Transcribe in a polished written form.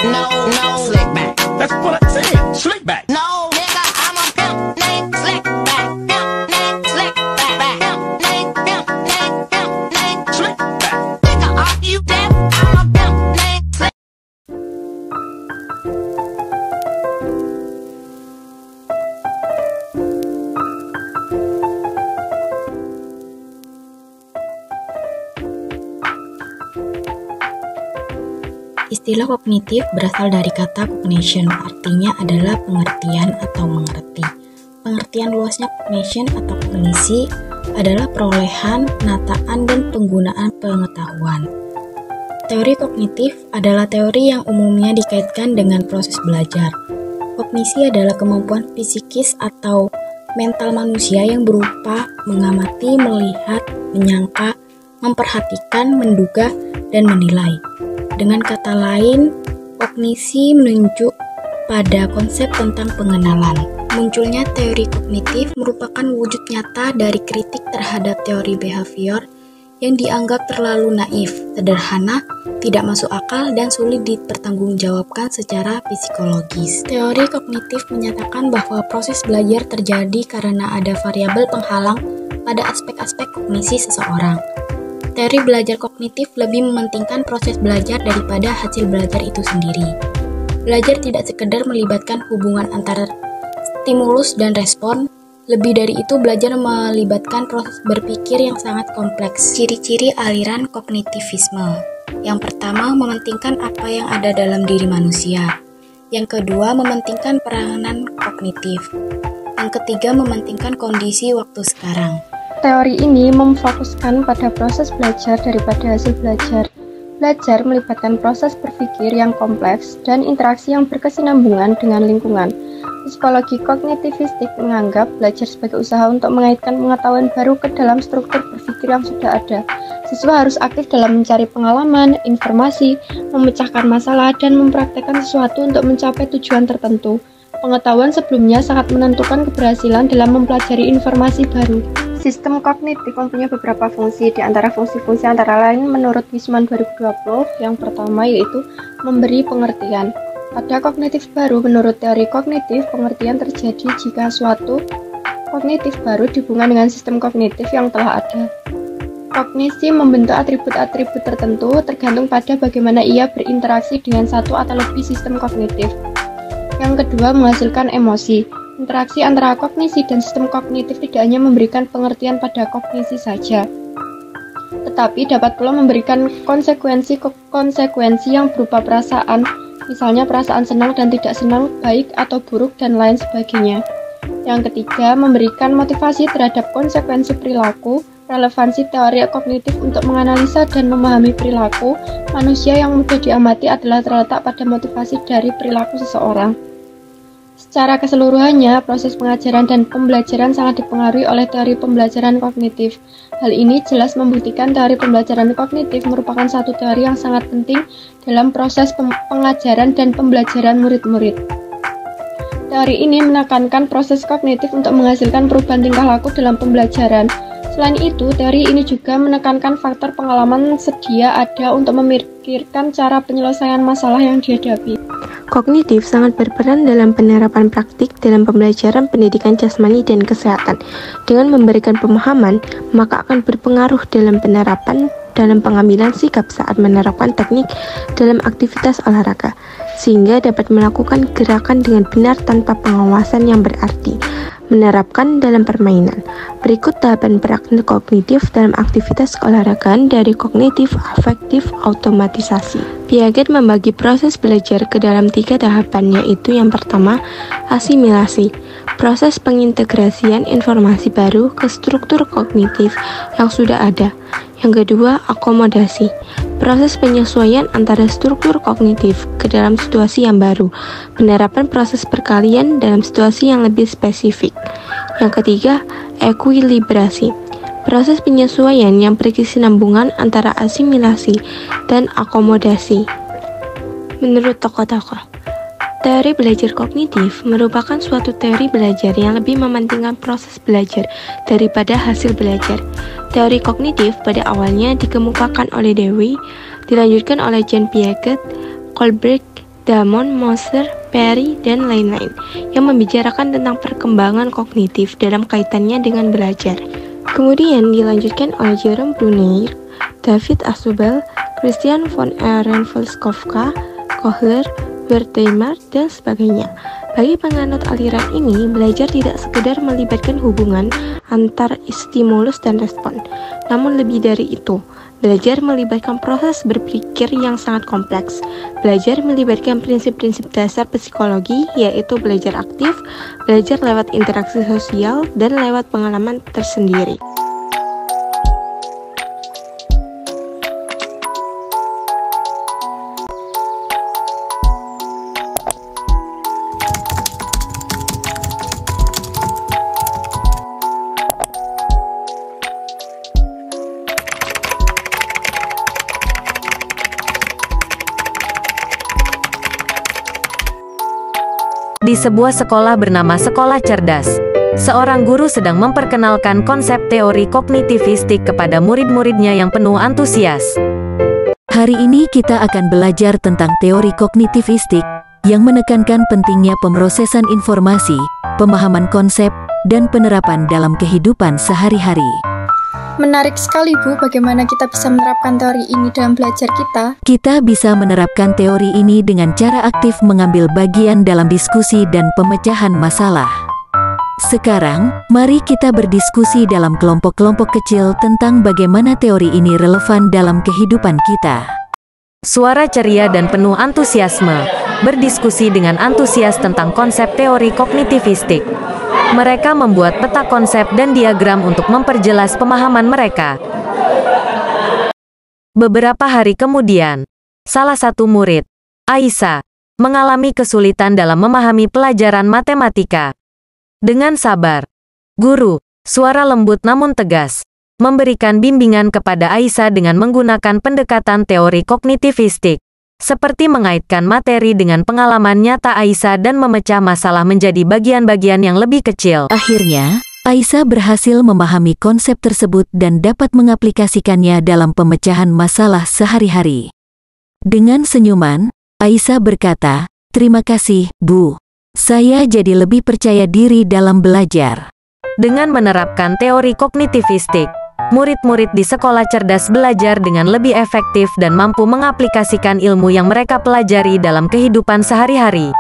No, slick back. That's what I said. Slick back. No, nigga, I'm a pimp named Slick Back. Pimp named Slick Back. Pimp named Slick back. Nigga, are you deaf? I'm a pimp named Slick. Istilah kognitif berasal dari kata cognition, artinya adalah pengertian atau mengerti. Pengertian luasnya cognition atau kognisi adalah perolehan, penataan, dan penggunaan pengetahuan. Teori kognitif adalah teori yang umumnya dikaitkan dengan proses belajar. Kognisi adalah kemampuan psikis atau mental manusia yang berupa mengamati, melihat, menyangka, memperhatikan, menduga, dan menilai. Dengan kata lain, kognisi menunjuk pada konsep tentang pengenalan. Munculnya teori kognitif merupakan wujud nyata dari kritik terhadap teori behavior yang dianggap terlalu naif, sederhana, tidak masuk akal, dan sulit dipertanggungjawabkan secara psikologis. Teori kognitif menyatakan bahwa proses belajar terjadi karena ada variabel penghalang pada aspek-aspek kognisi seseorang. Teori belajar kognitif lebih mementingkan proses belajar daripada hasil belajar itu sendiri. Belajar tidak sekedar melibatkan hubungan antara stimulus dan respon, lebih dari itu belajar melibatkan proses berpikir yang sangat kompleks. Ciri-ciri aliran kognitivisme. Yang pertama, mementingkan apa yang ada dalam diri manusia. Yang kedua, mementingkan peranan kognitif. Yang ketiga, mementingkan kondisi waktu sekarang. Teori ini memfokuskan pada proses belajar daripada hasil belajar. Belajar melibatkan proses berpikir yang kompleks dan interaksi yang berkesinambungan dengan lingkungan. Psikologi kognitivistik menganggap belajar sebagai usaha untuk mengaitkan pengetahuan baru ke dalam struktur berpikir yang sudah ada. Siswa harus aktif dalam mencari pengalaman, informasi, memecahkan masalah, dan mempraktekkan sesuatu untuk mencapai tujuan tertentu. Pengetahuan sebelumnya sangat menentukan keberhasilan dalam mempelajari informasi baru. Sistem kognitif mempunyai beberapa fungsi, di antara fungsi-fungsi antara lain menurut Wiseman 2020, yang pertama yaitu memberi pengertian. Pada kognitif baru, menurut teori kognitif, pengertian terjadi jika suatu kognitif baru dihubungkan dengan sistem kognitif yang telah ada. Kognisi membentuk atribut-atribut tertentu tergantung pada bagaimana ia berinteraksi dengan satu atau lebih sistem kognitif. Yang kedua, menghasilkan emosi. Interaksi antara kognisi dan sistem kognitif tidak hanya memberikan pengertian pada kognisi saja, tetapi dapat pula memberikan konsekuensi yang berupa perasaan, misalnya perasaan senang dan tidak senang, baik atau buruk, dan lain sebagainya. Yang ketiga, memberikan motivasi terhadap konsekuensi perilaku. Relevansi teori kognitif untuk menganalisa dan memahami perilaku manusia yang mudah diamati adalah terletak pada motivasi dari perilaku seseorang. Secara keseluruhannya, proses pengajaran dan pembelajaran sangat dipengaruhi oleh teori pembelajaran kognitif. Hal ini jelas membuktikan teori pembelajaran kognitif merupakan satu teori yang sangat penting dalam proses pengajaran dan pembelajaran murid-murid. Teori ini menekankan proses kognitif untuk menghasilkan perubahan tingkah laku dalam pembelajaran. Selain itu, teori ini juga menekankan faktor pengalaman sedia ada untuk memikirkan cara penyelesaian masalah yang dihadapi. Kognitif sangat berperan dalam penerapan praktik dalam pembelajaran pendidikan jasmani dan kesehatan. Dengan memberikan pemahaman, maka akan berpengaruh dalam penerapan dalam pengambilan sikap saat menerapkan teknik dalam aktivitas olahraga, sehingga dapat melakukan gerakan dengan benar tanpa pengawasan yang berarti. Menerapkan dalam permainan. Berikut tahapan praktik kognitif dalam aktivitas keolahragaan dari kognitif afektif automatisasi. Piaget membagi proses belajar ke dalam 3 tahapan, yaitu yang pertama, asimilasi, proses pengintegrasian informasi baru ke struktur kognitif yang sudah ada. Yang kedua, akomodasi, proses penyesuaian antara struktur kognitif ke dalam situasi yang baru, penerapan proses perkalian dalam situasi yang lebih spesifik. Yang ketiga, ekuilibrasi, proses penyesuaian yang berkesinambungan antara asimilasi dan akomodasi. Menurut tokoh-tokoh, teori belajar kognitif merupakan suatu teori belajar yang lebih mementingkan proses belajar daripada hasil belajar. Teori kognitif pada awalnya dikemukakan oleh Dewey, dilanjutkan oleh Jean Piaget, Kohlberg, Damon, Moser, Perry, dan lain-lain, yang membicarakan tentang perkembangan kognitif dalam kaitannya dengan belajar. Kemudian dilanjutkan oleh Jerome Bruner, David Ausubel, Christian von Ehrenfels-Kafka, Kohler, Wertheimer, dan sebagainya. Bagi penganut aliran ini, belajar tidak sekedar melibatkan hubungan antar stimulus dan respon, namun lebih dari itu. Belajar melibatkan proses berpikir yang sangat kompleks. Belajar melibatkan prinsip-prinsip dasar psikologi, yaitu belajar aktif, belajar lewat interaksi sosial, dan lewat pengalaman tersendiri. Di sebuah sekolah bernama Sekolah Cerdas, seorang guru sedang memperkenalkan konsep teori kognitivistik kepada murid-muridnya yang penuh antusias. Hari ini kita akan belajar tentang teori kognitivistik yang menekankan pentingnya pemrosesan informasi, pemahaman konsep, dan penerapan dalam kehidupan sehari-hari. Menarik sekali Bu, bagaimana kita bisa menerapkan teori ini dalam belajar kita? Kita bisa menerapkan teori ini dengan cara aktif mengambil bagian dalam diskusi dan pemecahan masalah. Sekarang, mari kita berdiskusi dalam kelompok-kelompok kecil tentang bagaimana teori ini relevan dalam kehidupan kita. Suara ceria dan penuh antusiasme, berdiskusi dengan antusias tentang konsep teori kognitivistik. Mereka membuat peta konsep dan diagram untuk memperjelas pemahaman mereka. Beberapa hari kemudian, salah satu murid, Aisyah, mengalami kesulitan dalam memahami pelajaran matematika. Dengan sabar, guru, suara lembut namun tegas, memberikan bimbingan kepada Aisyah dengan menggunakan pendekatan teori kognitivistik, seperti mengaitkan materi dengan pengalaman nyata Aisyah dan memecah masalah menjadi bagian-bagian yang lebih kecil. Akhirnya, Aisyah berhasil memahami konsep tersebut dan dapat mengaplikasikannya dalam pemecahan masalah sehari-hari. Dengan senyuman, Aisyah berkata, "Terima kasih, Bu. Saya jadi lebih percaya diri dalam belajar." Dengan menerapkan teori kognitivistik, murid-murid di Sekolah Cerdas belajar dengan lebih efektif dan mampu mengaplikasikan ilmu yang mereka pelajari dalam kehidupan sehari-hari.